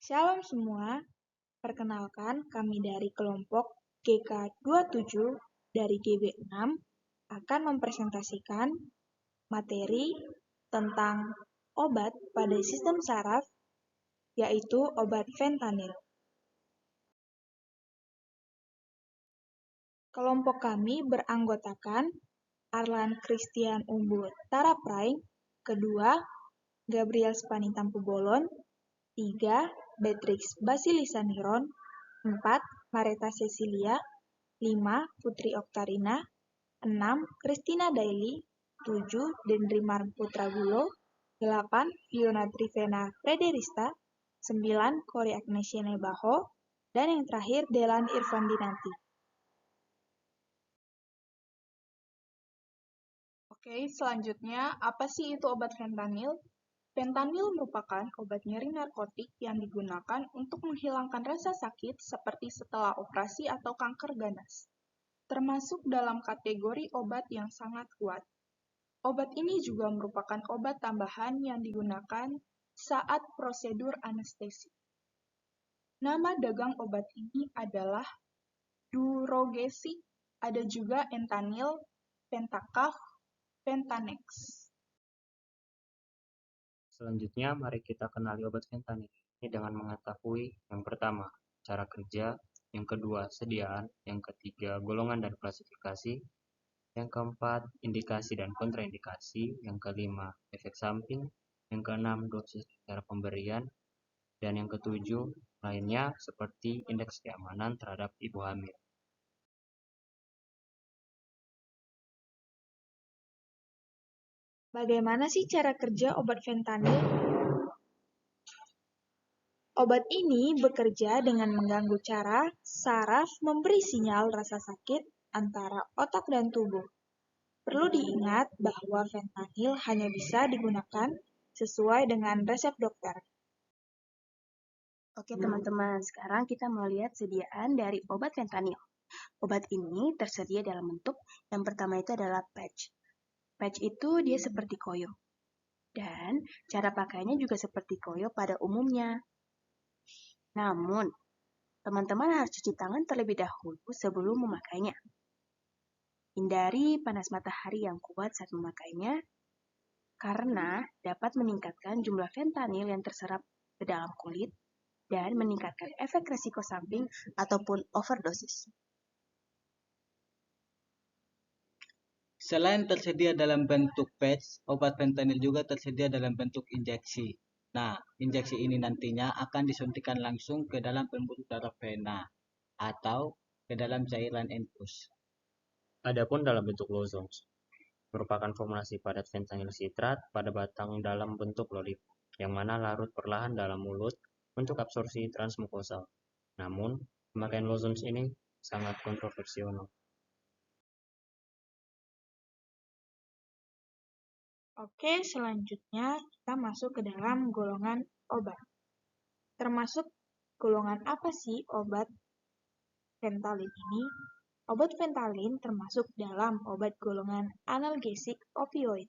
Shalom semua, perkenalkan kami dari kelompok GK27 dari GB6 akan mempresentasikan materi tentang obat pada sistem saraf, yaitu obat fentanyl. Kelompok kami beranggotakan Arlan Christian Umbu Tarapraing, kedua Gabriel Spani Tampu Bolon, 3. Beatrix Basilisa Niron, 4. Mareta Cecilia, 5. Putri Oktarina, 6. Christina Daily, 7. Dendrimar Putragulo, 8. Fiona Trivena Frederista, 9. Kori Agnesia Nebaho, dan yang terakhir Delan Irfan Dinanti. Oke, selanjutnya apa sih itu obat fentanyl? Fentanyl merupakan obat nyeri narkotik yang digunakan untuk menghilangkan rasa sakit seperti setelah operasi atau kanker ganas, termasuk dalam kategori obat yang sangat kuat. Obat ini juga merupakan obat tambahan yang digunakan saat prosedur anestesi. Nama dagang obat ini adalah Durogesic, ada juga Entanil, Pentacaf, Pentanex. Selanjutnya, mari kita kenali obat fentanyl ini dengan mengetahui yang pertama, cara kerja, yang kedua, sediaan, yang ketiga, golongan dan klasifikasi, yang keempat, indikasi dan kontraindikasi, yang kelima, efek samping, yang keenam, dosis cara pemberian, dan yang ketujuh, lainnya seperti indeks keamanan terhadap ibu hamil. Bagaimana sih cara kerja obat fentanyl? Obat ini bekerja dengan mengganggu cara saraf memberi sinyal rasa sakit antara otak dan tubuh. Perlu diingat bahwa fentanyl hanya bisa digunakan sesuai dengan resep dokter. Oke teman-teman, sekarang kita mau lihat sediaan dari obat fentanyl. Obat ini tersedia dalam bentuk yang pertama itu adalah patch. Patch itu dia seperti koyo. Dan cara pakainya juga seperti koyo pada umumnya. Namun, teman-teman harus cuci tangan terlebih dahulu sebelum memakainya. Hindari panas matahari yang kuat saat memakainya, karena dapat meningkatkan jumlah fentanyl yang terserap ke dalam kulit dan meningkatkan efek risiko samping ataupun overdosis. Selain tersedia dalam bentuk patch, obat fentanyl juga tersedia dalam bentuk injeksi. Nah, injeksi ini nantinya akan disuntikan langsung ke dalam pembuluh darah vena atau ke dalam cairan infus. Adapun dalam bentuk lozenges, merupakan formulasi padat fentanyl sitrat pada batang dalam bentuk lollipop, yang mana larut perlahan dalam mulut untuk absorpsi transmukosal. Namun, pemakaian lozenges ini sangat kontroversial. Oke, selanjutnya kita masuk ke dalam golongan obat. Termasuk golongan apa sih obat fentanyl ini? Obat fentanyl termasuk dalam obat golongan analgesik opioid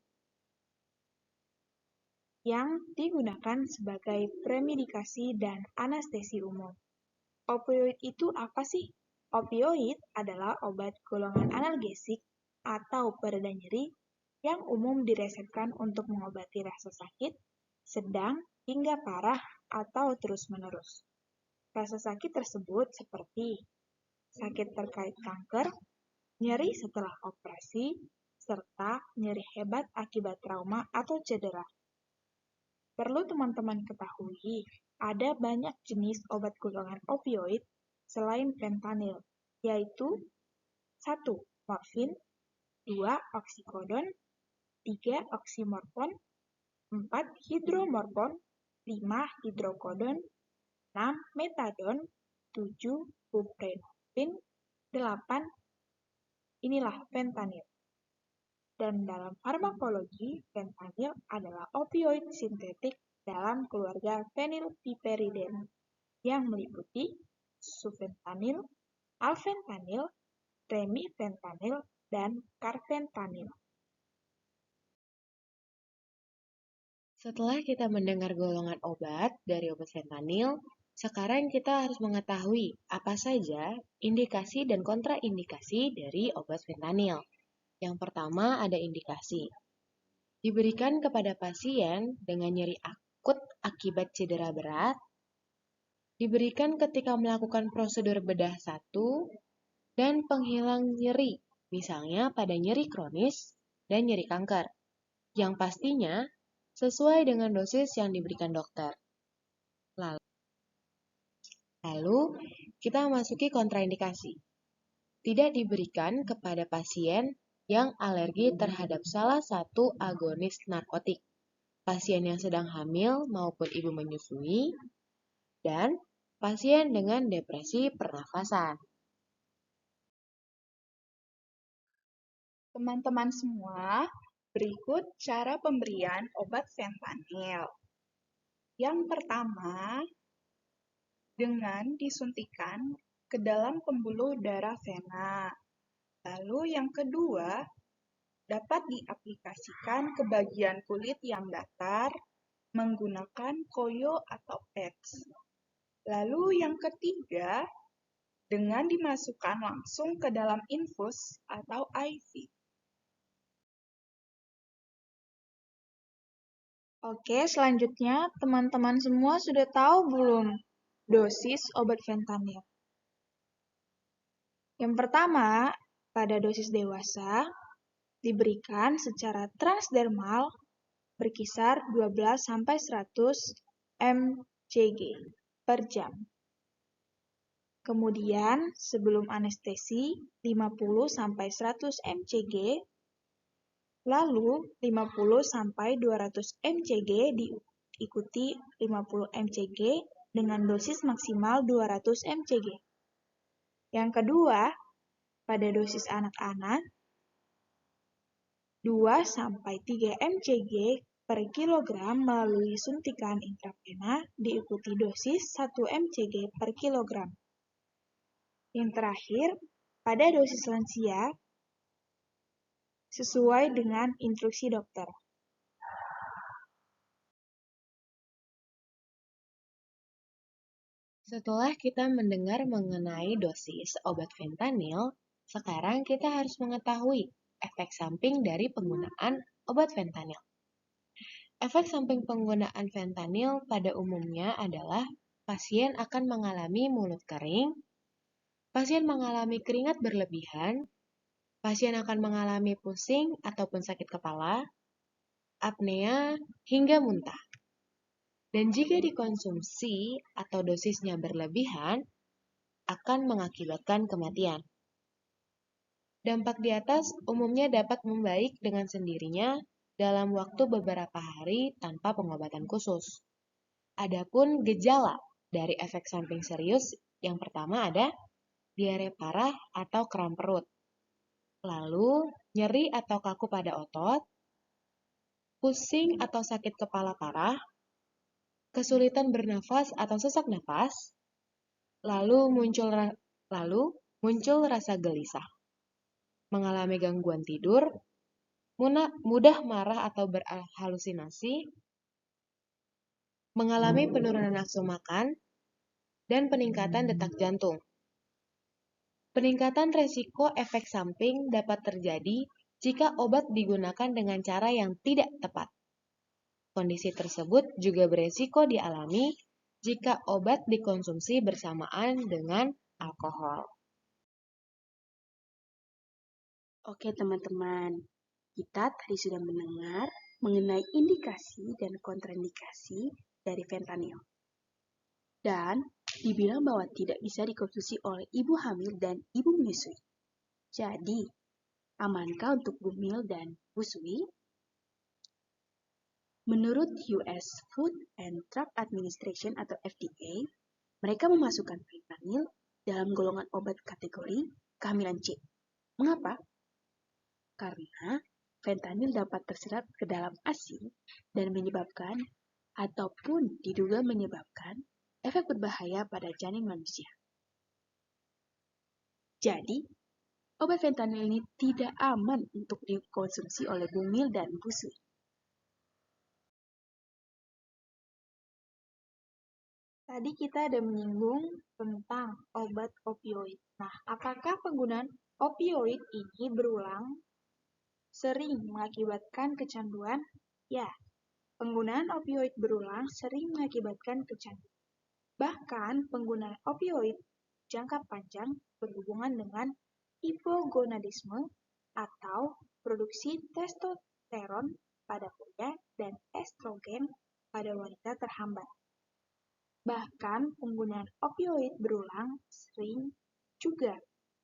yang digunakan sebagai premedikasi dan anestesi umum. Opioid itu apa sih? Opioid adalah obat golongan analgesik atau pereda nyeri yang umum diresepkan untuk mengobati rasa sakit, sedang, hingga parah atau terus-menerus. Rasa sakit tersebut seperti sakit terkait kanker, nyeri setelah operasi, serta nyeri hebat akibat trauma atau cedera. Perlu teman-teman ketahui, ada banyak jenis obat golongan opioid selain fentanyl, yaitu 1. Morfin, 2. Oksikodon, 3. Oksimorfon, 4. Hidromorfon, 5. Hidrokodon, 6. Metadon, 7. Buprenorfin, 8. Inilah fentanyl. Dan dalam farmakologi, fentanyl adalah opioid sintetik dalam keluarga fenilpiperidin yang meliputi sufentanil, alfentanil, remifentanil, dan carfentanil. Setelah kita mendengar golongan obat dari obat fentanyl, Sekarang kita harus mengetahui apa saja indikasi dan kontraindikasi dari obat fentanyl. Yang pertama ada indikasi. Diberikan kepada pasien dengan nyeri akut akibat cedera berat, diberikan ketika melakukan prosedur bedah satu, dan penghilang nyeri, misalnya pada nyeri kronis dan nyeri kanker, yang pastinya sesuai dengan dosis yang diberikan dokter. Lalu, kita masuki kontraindikasi. Tidak diberikan kepada pasien yang alergi terhadap salah satu agonis narkotik, pasien yang sedang hamil maupun ibu menyusui, dan pasien dengan depresi pernafasan. Teman-teman semua, berikut cara pemberian obat fentanyl. Yang pertama, dengan disuntikan ke dalam pembuluh darah vena. Lalu yang kedua, dapat diaplikasikan ke bagian kulit yang datar menggunakan koyo atau pads. Lalu yang ketiga, dengan dimasukkan langsung ke dalam infus atau IV. Oke, selanjutnya teman-teman semua sudah tahu belum dosis obat fentanyl? Yang pertama, pada dosis dewasa, diberikan secara transdermal berkisar 12-100 mcg per jam. Kemudian, sebelum anestesi 50-100 mcg, lalu 50-200 mcg diikuti 50 mcg dengan dosis maksimal 200 mcg. Yang kedua, pada dosis anak-anak, 2-3 mcg per kilogram melalui suntikan intravena diikuti dosis 1 mcg per kilogram. Yang terakhir, pada dosis lansia, sesuai dengan instruksi dokter. Setelah kita mendengar mengenai dosis obat fentanyl, sekarang kita harus mengetahui efek samping dari penggunaan obat fentanyl. Efek samping penggunaan fentanyl pada umumnya adalah pasien akan mengalami mulut kering, pasien mengalami keringat berlebihan, pasien akan mengalami pusing ataupun sakit kepala, apnea, hingga muntah. Dan jika dikonsumsi atau dosisnya berlebihan, akan mengakibatkan kematian. Dampak di atas umumnya dapat membaik dengan sendirinya dalam waktu beberapa hari tanpa pengobatan khusus. Adapun gejala dari efek samping serius, yang pertama ada diare parah atau kram perut, lalu nyeri atau kaku pada otot, pusing atau sakit kepala parah, kesulitan bernafas atau sesak nafas, lalu muncul rasa gelisah, mengalami gangguan tidur, mudah marah atau berhalusinasi, mengalami penurunan nafsu makan, dan peningkatan detak jantung. Peningkatan resiko efek samping dapat terjadi jika obat digunakan dengan cara yang tidak tepat. Kondisi tersebut juga beresiko dialami jika obat dikonsumsi bersamaan dengan alkohol. Oke teman-teman, kita tadi sudah mendengar mengenai indikasi dan kontraindikasi dari fentanyl. Dan dibilang bahwa tidak bisa dikonsumsi oleh ibu hamil dan ibu menyusui. Jadi, amankah untuk bumil dan busui? Menurut US Food and Drug Administration atau FDA, mereka memasukkan fentanyl dalam golongan obat kategori kehamilan C. Mengapa? Karena fentanyl dapat terserap ke dalam ASI dan menyebabkan ataupun diduga menyebabkan efek berbahaya pada janin manusia. Jadi, obat fentanyl ini tidak aman untuk dikonsumsi oleh bumil dan busui. Tadi kita ada menyinggung tentang obat opioid. Nah, apakah penggunaan opioid ini berulang sering mengakibatkan kecanduan? Ya, penggunaan opioid berulang sering mengakibatkan kecanduan. Bahkan, penggunaan opioid jangka panjang berhubungan dengan hipogonadisme atau produksi testosteron pada pria dan estrogen pada wanita terhambat. Bahkan, penggunaan opioid berulang sering juga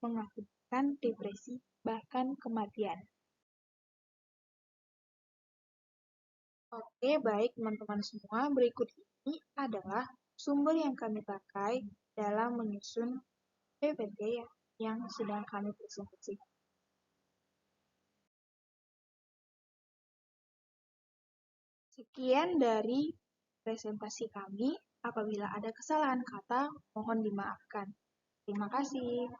mengakibatkan depresi bahkan kematian. Oke, baik teman-teman semua, berikut ini adalah sumber yang kami pakai dalam menyusun PPT yang sedang kami presentasikan. Sekian dari presentasi kami. Apabila ada kesalahan kata, mohon dimaafkan. Terima kasih.